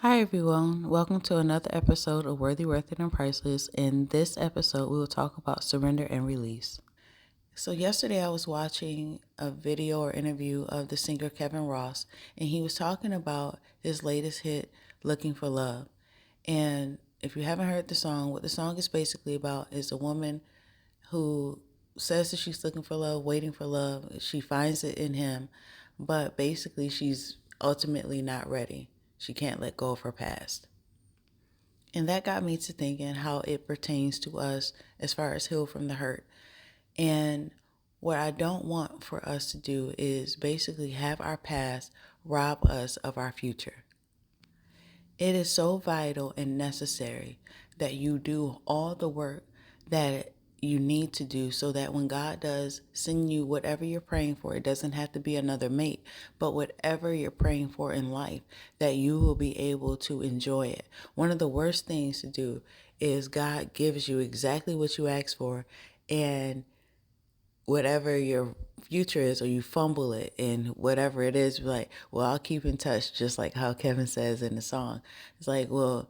Hi everyone, welcome to another episode of Worthy, Worth It, and Priceless. In this episode, we will talk about surrender and release. So yesterday I was watching a video or interview of the singer Kevin Ross, and he was talking about his latest hit, Looking for Love. And if you haven't heard the song, what the song is basically about is a woman who says that she's looking for love, waiting for love. She finds it in him, but basically she's ultimately not ready. She can't let go of her past. And that got me to thinking how it pertains to us as far as heal from the hurt. And what I don't want for us to do is basically have our past rob us of our future. It is so vital and necessary that you do all the work that you need to do so that when God does send you whatever you're praying for, it doesn't have to be another mate, but whatever you're praying for in life, that you will be able to enjoy it. One of the worst things to do is God gives you exactly what you asked for, and whatever your future is, or you fumble it, and whatever it is, like, well, I'll keep in touch, just like how Kevin says in the song. It's like, well,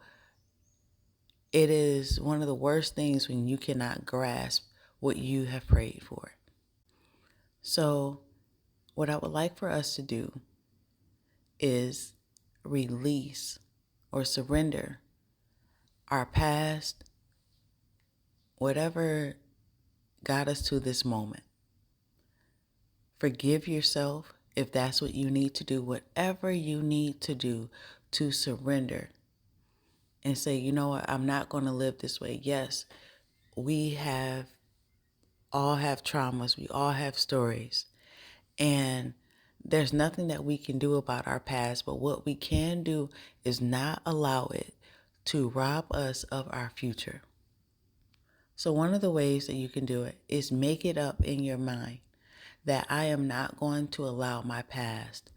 it is one of the worst things when you cannot grasp what you have prayed for. So what I would like for us to do is release or surrender our past, whatever got us to this moment. Forgive yourself if that's what you need to do, whatever you need to do to surrender and say, you know what, I'm not going to live this way. Yes, we all have traumas, we all have stories, and there's nothing that we can do about our past, but what we can do is not allow it to rob us of our future. So one of the ways that you can do it is make it up in your mind that I am not going to allow my past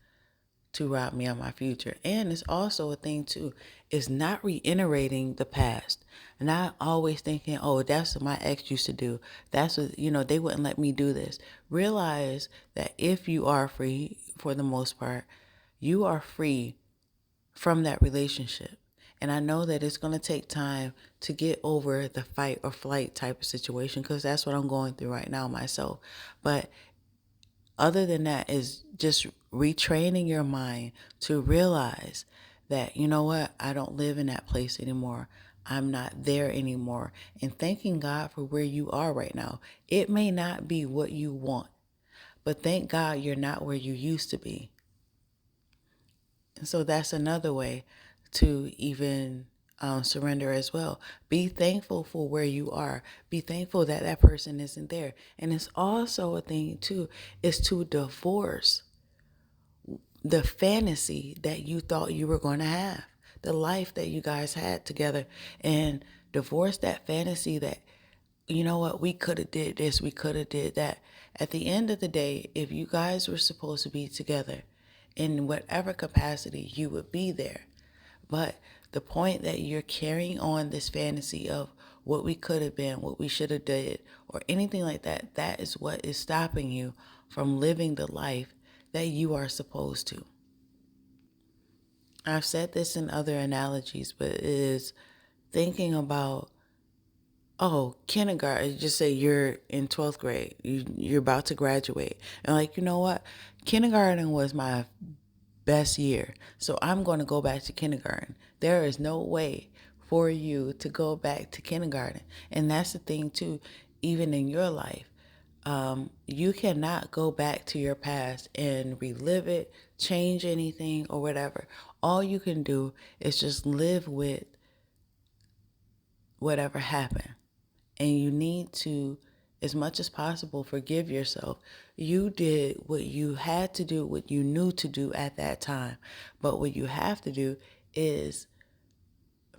to rob me of my future. And it's also a thing too, is not reiterating the past. Not always thinking, oh, that's what my ex used to do. That's what, they wouldn't let me do this. Realize that if you are free, for the most part, you are free from that relationship. And I know that it's going to take time to get over the fight or flight type of situation, because that's what I'm going through right now myself. But other than that is just retraining your mind to realize that, you know what, I don't live in that place anymore. I'm not there anymore. And thanking God for where you are right now. It may not be what you want, but thank God you're not where you used to be. And so that's another way to even surrender as well. Be thankful for where you are. Be thankful that that person isn't there. And it's also a thing too, is to divorce the fantasy that you thought you were going to have, the life that you guys had together, and divorce that fantasy that, you know what, we could have did this, we could have did that. At the end of the day, if you guys were supposed to be together in whatever capacity, you would be there. But the point that you're carrying on this fantasy of what we could have been, what we should have did, or anything like that, that is what is stopping you from living the life that you are supposed to. I've said this in other analogies, but it is thinking about, oh, kindergarten, just say you're in 12th grade, you're about to graduate. And like, you know what? Kindergarten was my best year. So I'm going to go back to kindergarten. There is no way for you to go back to kindergarten. And that's the thing too, even in your life. You cannot go back to your past and relive it, change anything or whatever. All you can do is just live with whatever happened. And you need to, as much as possible, forgive yourself. You did what you had to do, what you knew to do at that time. But what you have to do is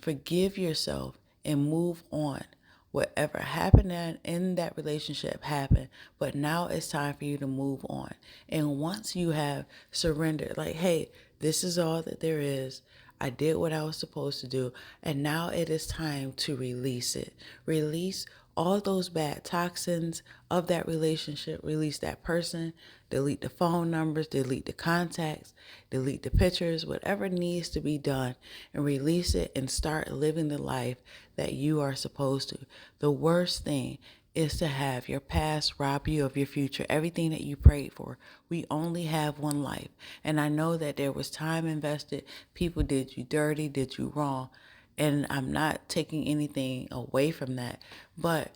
forgive yourself and move on. Whatever happened in that relationship happened, but now it's time for you to move on. And once you have surrendered, like, hey, this is all that there is. I did what I was supposed to do, and now it is time to release it. Release all those bad toxins of that relationship, release that person, delete the phone numbers, delete the contacts, delete the pictures, whatever needs to be done, and release it and start living the life that you are supposed to. The worst thing is to have your past rob you of your future, everything that you prayed for. We only have one life. And I know that there was time invested. People did you dirty, did you wrong. And I'm not taking anything away from that. But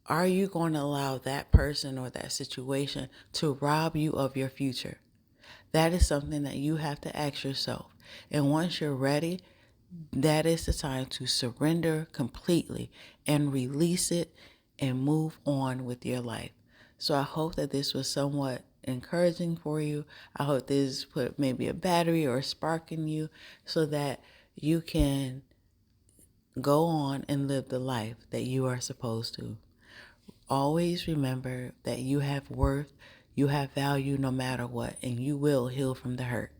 are you going to allow that person or that situation to rob you of your future? That is something that you have to ask yourself. And once you're ready, that is the time to surrender completely and release it and move on with your life. So I hope that this was somewhat encouraging for you. I hope this put maybe a battery or a spark in you so that you can go on and live the life that you are supposed to. Always remember that you have worth, you have value no matter what, and you will heal from the hurt.